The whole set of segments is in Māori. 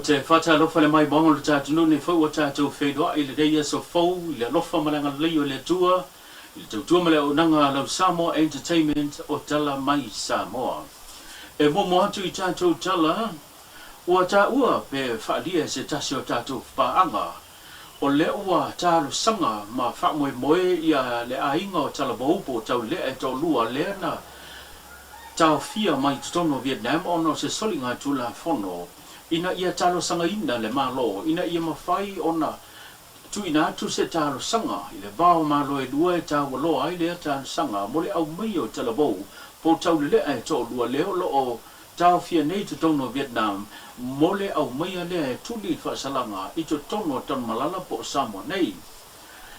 te whata lofa le mai bongo le tātunu ne whau o tātou whenua i le reia so fau, i le lofa malanga leo le tua, i le tautua male o nanga lau Samoa Entertainment o tala mai Samoa. E momo atu i tātou tala, ua tā ua pe whaalia se tasi o tātou whaanga, o le ua tāru sanga ma whamoe moe ia le ainga o tala baupo tau lea e tau lua lea na tau fia mai tutono Vietnam ono se soli ngā tula whono, ina ia talo sanga ina le malo, ina ia mawhai ona tu ina atu se talo sanga, i le vao malo e lua e tau aloa ai lea talo sanga, mo le au mai o tala bau, po tau le lea e tau lua leo lo o tau fia nei tutono Vietnam, mo le au mai a lea e tuli whaasalanga, i tutono tan malala po Samoa nei.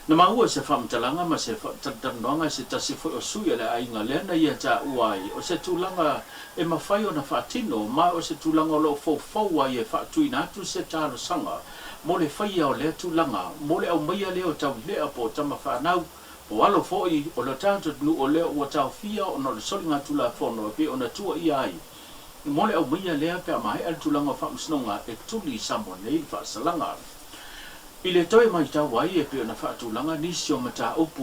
Na maua se whamtalanga ma se whamtalanga se tasi fo o suia le ainga lea na ia ta uai, o se tūlanga e mawhai o na whaatino, ma o se tūlanga o lo fau ai e whaatui natu se tālo sanga, mo le whaia o lea tūlanga, mo le au maia leo tau lea po tama whanau, po alo foi o lo tātou nu o leo ua tau fia o no le soli ngā tula whono, pe o na tua ia ai. Mo le au maia lea pe a mahe al tūlanga whaamsnonga e tuli Samoa nei whaasalanga. I le toi mai tau ai e pe na whaatulanga nisi o mata upu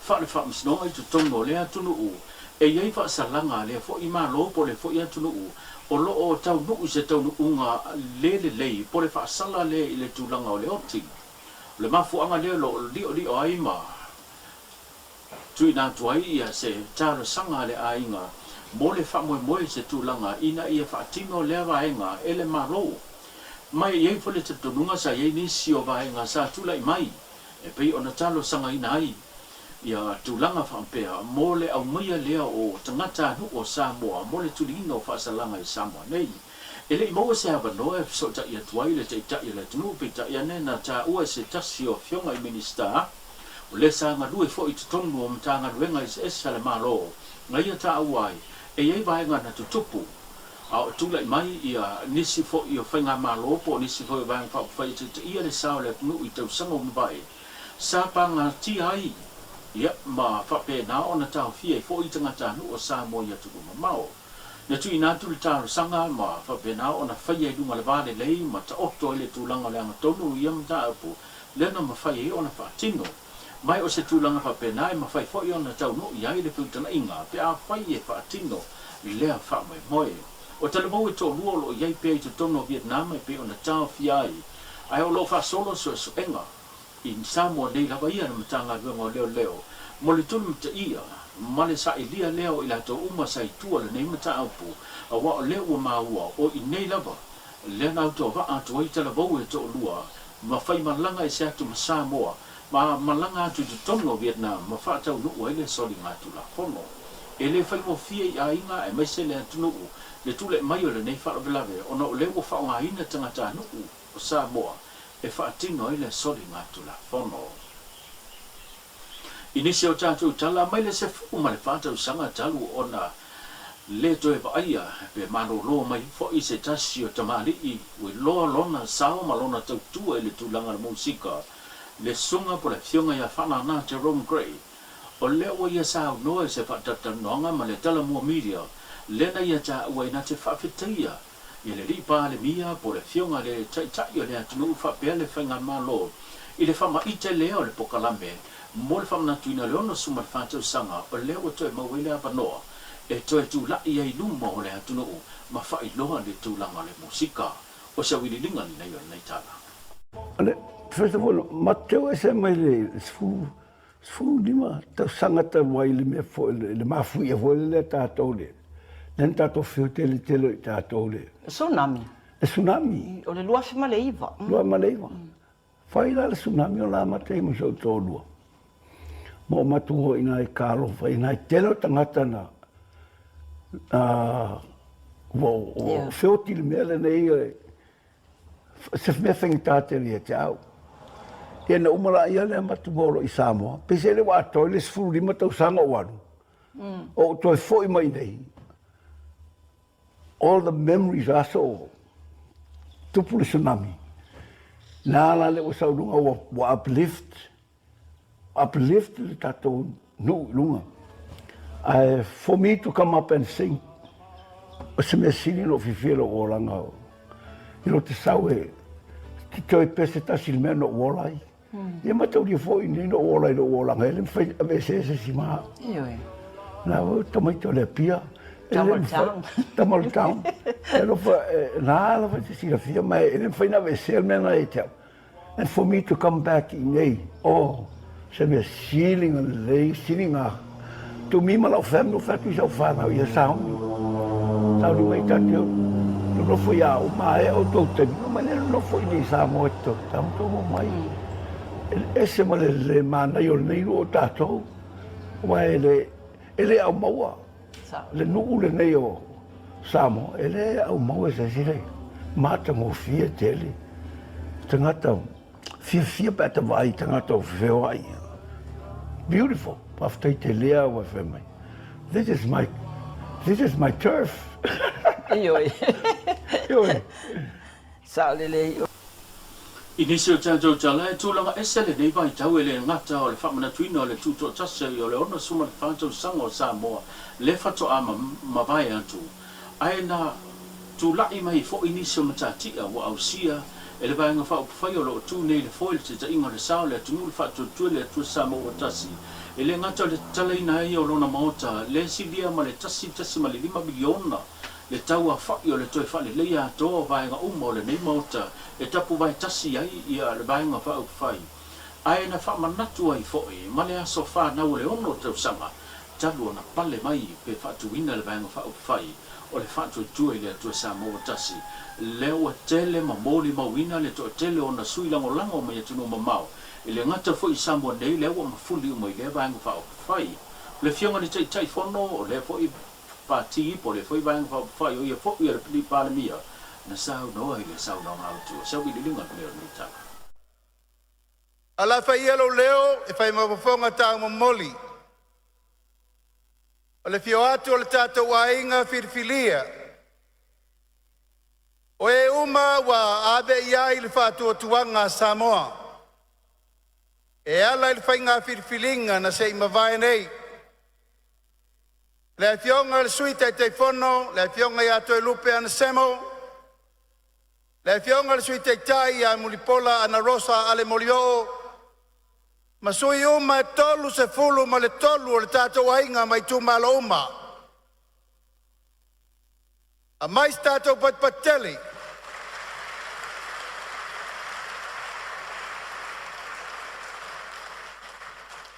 whaale whaamisnonga i tu tongo lea tunu u. E iei whaasalanga lea fo i maa lopo le fo i tunu u. O lo o tau nuu se tau nuunga le lei po le whaasala lea i le tūlanga o le oti. Le mafuanga lea lo li o ai ma. Tui nā tuai ia se tāra sanga le ainga. Mo le whamoe se tūlanga ina ia whaatino lea vaenga e le maa loo. Mai iei fole te tonunga sa iei nisi o vaenga sa tulai mai. E pei ona talo sanga ina ai. Ia tūlanga whampea mo le au maia lea o tangata anu o Samoa, mo le tulino whaasalanga i Samoa nei. E le imoa se hawa noe so ta ia tuai le te ita ia le tunu pe ta ia nena ta ua se tasi o fionga i minista. O le sa ngadue fo i tutonu o mta ngaduenga i se esa le malo. Ngai ia ta auai. E iei vaenga na tutupu. Au tula mai ia nisi fo i o whainga malo po nisi fo i vang whai te ia le sao le nu i tau sanga mbai. Sa panga ti ai ia ma whape na ona tau fia i fo i tangata nu o Samoa ia tuku mamao. Na tu ina tu le tau sanga ma whape na ona whai ai lunga le vade lei ma ta oto i le tūlanga le anga tonu ia mta apu lena ma whai ai ona whaatino. Mai o se tūlanga whape na i ma whai fo i ona tau nu i ai le putana inga pe a whai e whaatino lea whamoe moe. O tala mau e tō lua lo iei pia i te tono Vietnam e pia o na tāo fiai. Ai o lo wha solo so enga. I Samoa nei lawa ia na matanga luenga leo leo. Mo le tunu mta ia, ma le sa ilia leo i la tō uma sa i tua le nei mata aupu. A wa o leo ua maua o i nei lawa. Le nau tō wa atu ai tala mau e tō lua. Ma whai malanga e se atu ma Samoa. Ma malanga atu te tono Vietnam. Ma wha tau nuu ai le soli ngā tula whono. E le whai mo fia i a inga e maise le atu nuu. Le tule mai o le nei whaarabelawe, o na o leo whaonga ina tangata nuu o Samoa, e whaatino i le sori ngā tula whono. Inisi o tātou tala, mai le se whu ma le whātau sanga talu o na le toe aia, pe maro loa mai fo i se tasi o tamari i, ui loa lona sao ma lona tau tua i le tūlanga le musika, le sunga po le fionga ia whanana Jerome Gray, o leo ia sao noa se whaatatanonga ma le tala mua media, lena ia ta ua ina te whawhetaia. I le ripa le mia po le fionga le taitai o le atunu whapea le whainga malo. I le whama ite leo le pokalame, mo le whamanatuina le ono suma le whātau sanga o leo o toe mawele apanoa. E toe tu lai ai luma o le atunu ma whai loa le tūlanga le musika. O sa wili linga ni nei o nei tala. First of all, mateo e se mai le sfu lima tau sangata wai le mea fo le mafu ia fo le tātou le. Nen tato fio tele i tātou le. Tsunami. E tsunami. O le lua whima le iwa. Lua ma le iwa. Whai la le tsunami o la matei mo sau tō lua. Mo matuho ina e kālo whai ina e telo tangata na o fio tili mea le nei se mea whengi tāteri e te au. E na umara ia le matubolo i Samoa. Pese le wa atoi le sfuru lima tau sanga o anu. O toi fo i mai nei. All the memories are so tupu le tsunami. Nā le o saurunga wa uplift le tātou lunga. For me to come up and sing, o se mea sini no whiwhero o ranga o. ilo te sau e ti toi pese tasi le mea no uolai. Ia matau lia fo i ni no uolai no uolanga, ele mwhai ave se si maa. Nā wau tamaito le pia. Tamal town. Elo fa, nā ala fa te sira fia, mai ele mwhai na ave se mea na e tau. And for me to come back in ei, se mea ceiling and lei, ceiling a. To me ma lau whamno whatu i sau whanau i a sauni. Sauni mai tateo. No foi a uma é o doutor, mas não foi nem Samoa, tanto mai. Esse mal le mana eu nem o tato, mas ele é o mau, ele não le nem o Samoa, ele é o mau esse ele mata mo fia dele, tangata fia beta vai tangata veo ai, beautiful, after te lea o fema. This is my turf. Ioi. Salele. Inisio tātou tala e tūlanga esele nei vai tau ele ngata o le whamana tuina o le tūto tase o le ono suma le whātou sanga o Samoa le whato a mawai atu. Aina tūlai mai fo inisio matatia wa au sia e le vaenga whao pwhai o lo tū nei le foil te ta ingo le sao le tunu le whato tue le tua Samoa tasi. E le ngata le talaina i o lona maota le silia ma le tasi ma le 5 miliona. Le tau a whai o le toi whale Leiataua vaenga umo le nei maota e tapu vai tasi ai ia le vaenga whao whai. Ai na whamanatu ai foe, ma le aso whanau le ono tau sanga, talu na pale mai pe whatuina le vaenga whao whai o le whatu tue le atua Samoa tasi. Leo a tele ma moli mawina le toa tele o na sui lango mai atunu mamau. I le ngata fo i Samoa nei leo a mafuli o mai le vaenga whao whai. Le fionga ni tai whono o le fo i pati po le foi bang fa yo ye fo ye pli pa mia na sao no ile sao no how to so we living on there ni ta ala fa yelo leo e fa mo fonga ta mo moli ole fio atu le tato wa inga firfilia o e uma wa ave ia il fatu tuanga Samoa e ala il fa inga firfilinga na sei ma vai nei. Le fionga le suite te fono, le fionga ia to lupe an semo. Le fionga le suite tai a mulipola ana rosa ale molio. Ma sui uma tolu se fulu ma le tolu le tato wainga mai tu maloma. A mai stato pat pateli.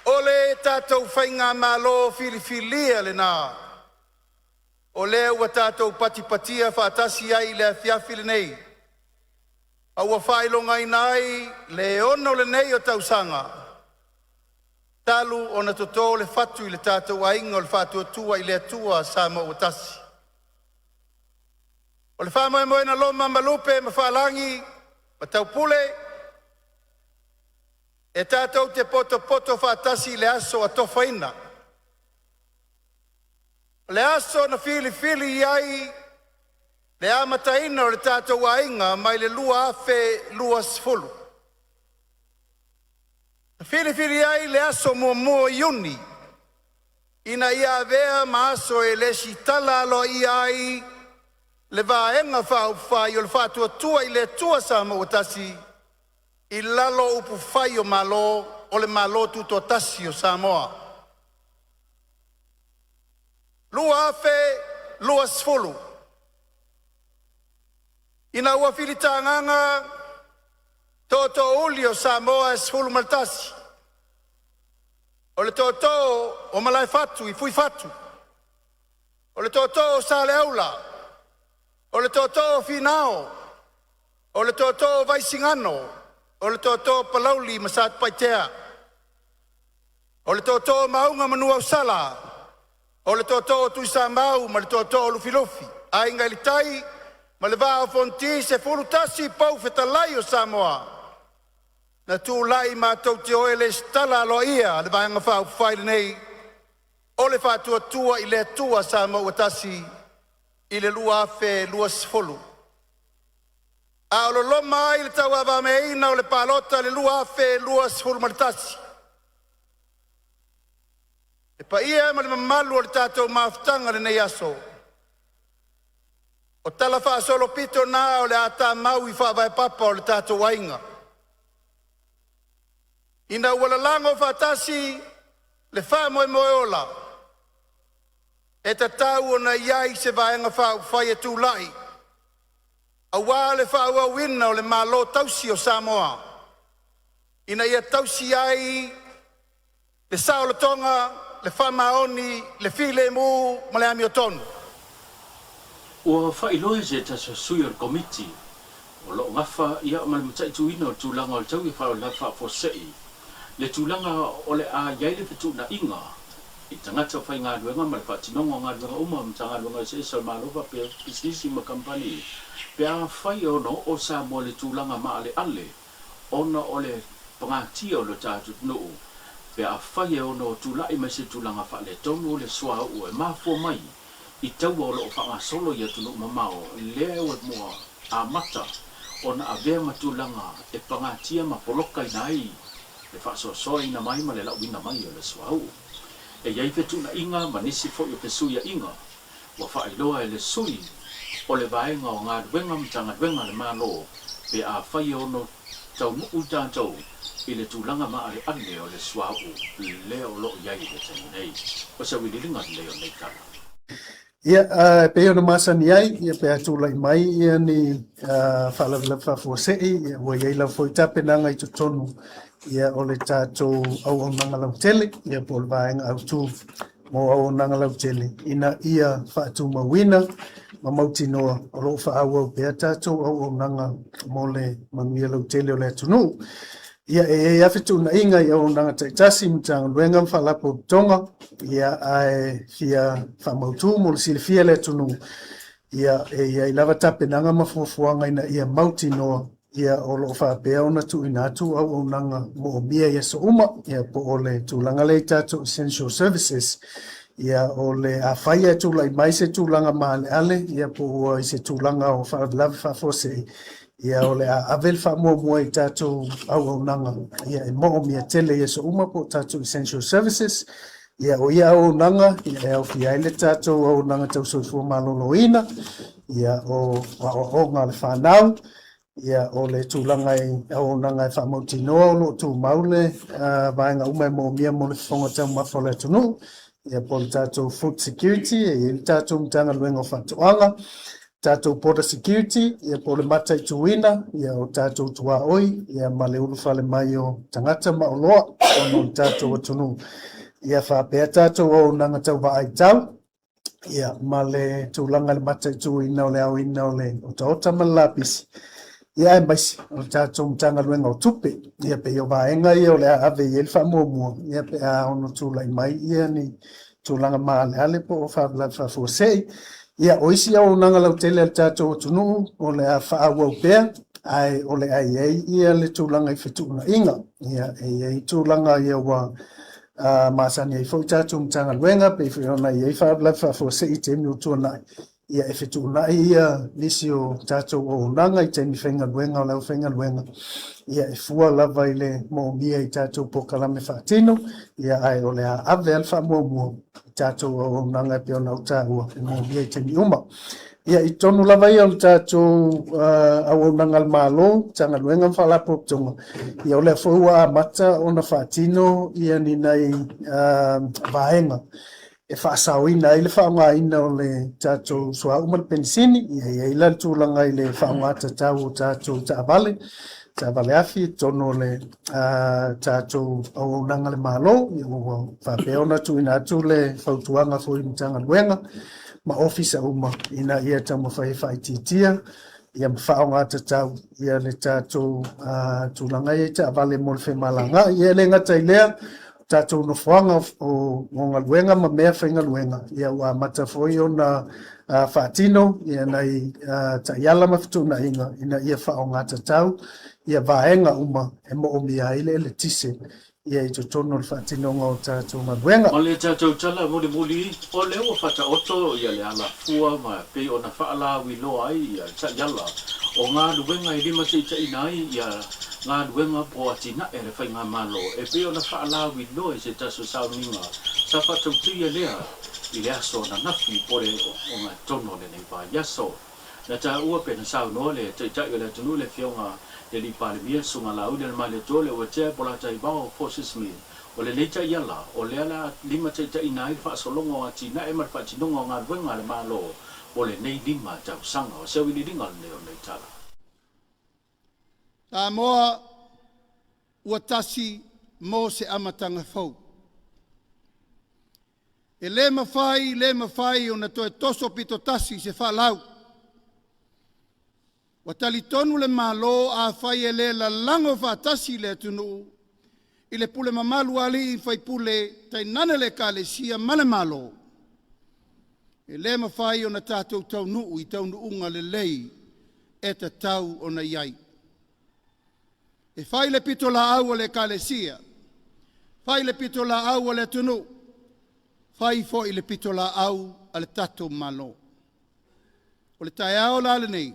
Ole tatou whainga malo filifilia le nā. O lea ua tatou patipatia whaatasi ai le fiafi le nei. A ua whailonga i nai le ono le nei o tausanga. Talu o na toto le fatu i le tatou ainga o le fatu atua i le atua Samoa ua tasi. O le wha moe na loma malupe ma whaalangi ma taupule. E tātou te poto whaatasi le aso a tofaina. Le aso na fili ai le amataina o le tātou ainga mai le lua afe lua sfulu. Fili ai le aso mua iuni. Ina ia vea ma aso e le sitala alo ia ai le vaenga whai o le whātua tua i le tua Samoa tasi. I lalo upu whai o malo, o le malo tuto tasi o Samoa. Lua afe, lua sfulu. Ina ua filitanganga, toto uli o Samoa e sfulu maltasi. O le toto o malai fatu, i fui fatu. O le toto o sale aula. O le toto o finao. O le toto o vaisingano. O le toto palauli masat paitea. O le toto maunga manua usala. O le toto tuisa mau ma le toto lufilufi. Ainga ili tai ma le vaa fonti se furutasi pau fetalai o Samoa. Na tu lai ma tau te oele stala alo ia le vaanga whau whaile nei. O le whatua tua i le tua Samoa tasi i le lua afe lua sfolu. A o lo loma ai le tau awa me ina o le palota le lua afe lua sfolu maritasi. E pa ia ma le mamalu o le tatou maftanga le nei aso. O tala wha solo pito nā o le ata mau I wha vai papa o le tātou wainga. Ina wala lango whatasi le wha moe moe ola. E ta tau o na iai se vaenga whai e tūlai. A wā le wha ua wina o le malo tausi o Samoa. Ina ia tausi ai le sao le tonga, le wha maoni, le file mu, ma le ami o tonu. Ua whailoe se ta sui o komiti. O lo ngafa ia o malimata tuina o tūlanga o le tau I whao la wha fosei. Le tūlanga o le a iai le fitu na inga. I tangata whai ngā ruenga ma le whatinonga ngā ruenga uma ma ngā ruenga se sa malofa pe business ma company. Pe a whai ono o sa mo le tūlanga ma ale. Ona o le pangatia o le tātu nuu. Pe a whai ono tūlai mai se tūlanga wha le tonu o le sua ue ma fo mai. I tau o lo whanga solo ia tunu mamao. Lea ue mua a mata. Ona a vea matulanga e pangatia ma poloka I nai. E whaasoa ina mai ma le lau ina mai o le sua ue. E iai fetu na inga ma nisi fo I pesuia inga. Wa whailoa e le sui o le vaenga o ngā ruenga mtanga ruenga le malo. Pe a whai ono tau nuu tātou I le tūlanga ma ale ane o le suau leo lo iai le tangi nei. O sa wililinga leo nei kara. Ia, pe ona masani ai, ia pe atulai mai, ia ni whalawila whafuasei, ia ua iai lau foi tapenanga I tutonu, ia o le tātou au au nangalau tele, ia po le vaenga au tū mo au nangalau tele. Ina ia whaatu mawina, ma mauti noa, o lo whaau au pea tātou au au nanga mo le manuia lau tele o le atunu. Ia e awhitu na inga I au nanga taitasi mtanga luenga mwhalapo tonga. Ia ai fia whamautu mo le silifia le tunu. Ia e lava tape nanga mafuafuanga ina ia mauti noa. Ia o lo whapea ona tu ina atu au nanga mo o mia ia so uma. Ia po o le tūlanga le tātou essential services. Ia o le a whaia tūlai mai se tūlanga maale ale. Ia po o I se tūlanga o whaalawa whafose. Ia o le a avel wha mua I tātou au nanga. Ia e mo mia tele ia so uma po tātou essential services. Ia o ia au nanga, ia e au fia ele tātou au nanga tau soifua malolo ina. Ia o ngā le whanau. Ia o le tūlanga I au nanga e whamauti noa o lo tū maule. Vaenga umai mo mia mo le whonga tau mawhole tunu. Ia po le tātou food security. Ia le tātou mtanga luenga o whatuanga. Tātou border security, ia po le matai tuina, ia o tātou tua oi, ia ma le ulu whale mai o tangata ma o loa, o no tātou o tunu. Ia whapea tātou o nanga tau wa ai tau, ia ma le tūlanga le matai tuina o le au ina o le o taota ma lapisi. Ia e maisi, o tātou mtanga luenga o tupe, ia pe o vaenga ia o le ave i elfa mua, ia pe a ono tūlai mai, ia ni tūlanga ma ale ale po o whafuasei. Ia oisi au nanga lau tele al tātou tunu o le a whaau au pēr, ai o le ai ei ia le tūlanga I whetuna inga. Ia ei tūlanga ia wa māsani ei fau tātou mtanga luenga, pe whiona I ei whaafose I te miu tuanai. Ia e whetuna ia nisi o tātou o nanga I te mi whenga luenga o lau whenga luenga. Ia e fua lava I le mo mia I tātou po kalame whaatino, ia ai o le a ave alfa mua. Tātou o nanga pe ona utaua mo mia I te mi uma. Ia I tonu lava ia o tātou au nanga malo, tanga luenga whalapo tonga. Ia o le fua a mata ona whaatino, ia ni nei vaenga. E whaasawina I le whaonga ina o le tātou sua umar pensini, ia I la tūlanga I le whaonga tatau o tātou taavale. Ta vale afi tono le tātou au nanga le malo, ia o whapeona tu ina atu le whautuanga fo I mtanga luenga, ma ofisa uma ina ia tamu whai titia, ia mwhaonga tatau, ia le tātou tūlanga ia ta vale mo le whemalanga, ia le ngata I lea, tātou no whanga o ngonga luenga, ma mea whenga luenga, ia ua matafoi o na whaatino, ia nei ta iala mawhitu na inga, ina ia whaonga tatau, ia vaenga uma e mo o mia ile le tise ia I tono le whaatinonga o tātou maruenga. O le tātou tala muli o leo whata oto ia le ala fua ma pe o na whaala wiloa ai ia ta iala. O ngā luenga I lima te ita inai ia ngā luenga po atina e le whainga malo. E pe o na whaala wiloa I se taso sauninga. Sa whatau tia lea I le aso na nafi pore o ngā tono le nei pa yaso. Na ta ua pe na sau no le te ta le tunu le fionga le li pa le mia sunga la u le ma le tole o te pola tai bao forces me o le leita yala o le ala lima te ta ina i fa solongo ati na e mar fa tinonga nga wenga le malo o le nei lima tau sanga o se wili ringa le o nei tala. Samoa ua tasi mo se amatanga fau. E le mawhai o na toe toso pito tasi se whalau. Wa tali tonu le malo a whai e le la lango whatasi le tunu. I le pule mamalu ali i whai pule tai nane le ka le sia male malo. E le mawhai o na tātou tau nuu i tau nuunga le lei e ta tau o na iai. E whai le pito la au le ka le sia. Whai le pito la au le tunu. Whai fo i le pito la au ale tātou malo. O le tae au la le nei.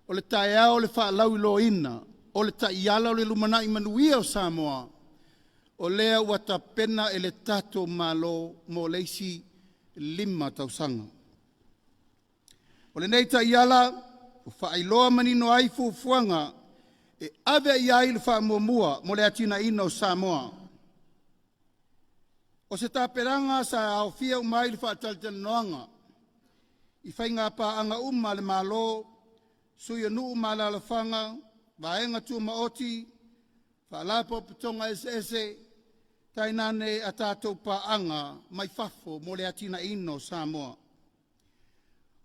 O le tae au le whaalau i lo ina, o le tae iala o le lumana i manuia o Samoa, o lea ua ta pena e le tato malo mo leisi 5 tausanga. O le nei tae iala, o whaailoa manino ai fufuanga, e ave i ai le whaamomua mo le atina ina o Samoa. O se tāperanga sa au fia umai le whaataltanoanga, i whainga pa anga le malo, suia nuu malalafanga, vaenga tu maoti, whaalapo pitonga ese, tainane a tātou paanga mai fafo mo le atina ino Samoa.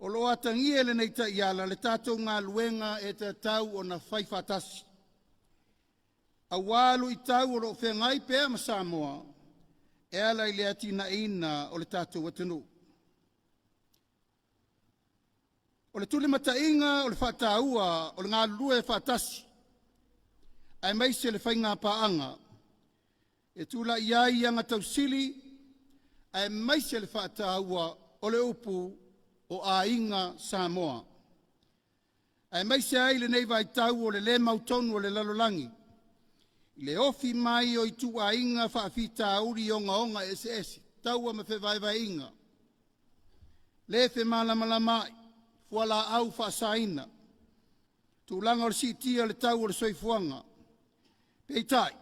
O loa tangie le nei ta iala le tātou ngā luenga e te tau o na whaifatasi. A walu i tau o lo whengai pēr ma Samoa, e ala i le atina ina o le tātou watanu. O le tuli matainga o le whataua o le ngā lue whatasi. Ai maise le whainga paanga. E tula iai anga tausili. Ai maise le whataua o le upu o a inga Samoa. Ai maise ai le nei vai tau o le mautonu o le lalolangi. Le ofi mai o i tu a inga whaafita uri onga ese. Taua me vai inga. Le fe malamalama wala au whaasaina. Tūlanga o le sitia le tau o le soifuanga. Peitai,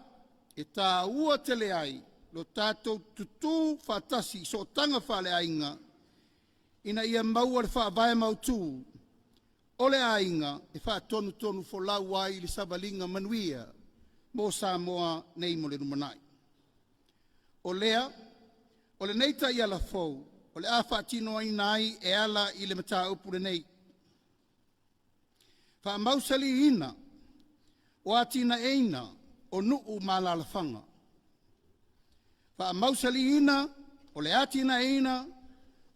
e tā ua tele ai, lo tātou tutu whatasi so tanga whale ainga, ina ia maua le whaavae mautū, o le ainga e wha tonu folau ai le savalinga manuia, mo Samoa nei mo le numanai. O lea, o le neita ia la fau, o le a whaatino ai nai e ala i le mata upu le nei. Wha mausali ina, o atina eina, o nuu malalafanga. Wha mausali ina, o le atina eina,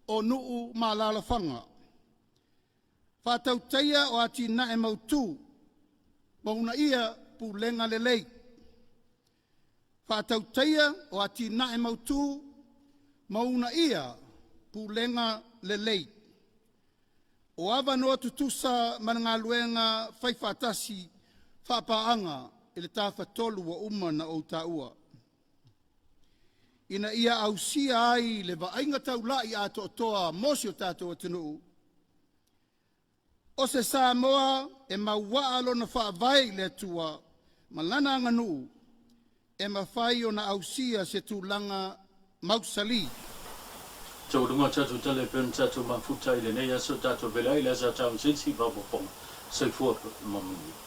o nuu malalafanga. Wha tautaia o atina e mautu, mauna ia pulenga le lei. Wha tautaia o atina e mautu, mauna ia pulenga le lei. O awa noa tutusa mananga luenga whaifatasi whapaanga e le tawhatolu wa umana o taua. Ina ia ausia ai le vainga taulai a toa mosi o tātou atinu. O se Samoa e mawaa lo na whaavai le tua malana nganu e mawhai o na ausia se tūlanga mausali. Tau runga tatu tale pen tatu mafuta ile nei aso tatu velai la za tau sensi babopong. Sai fuwa mamuni.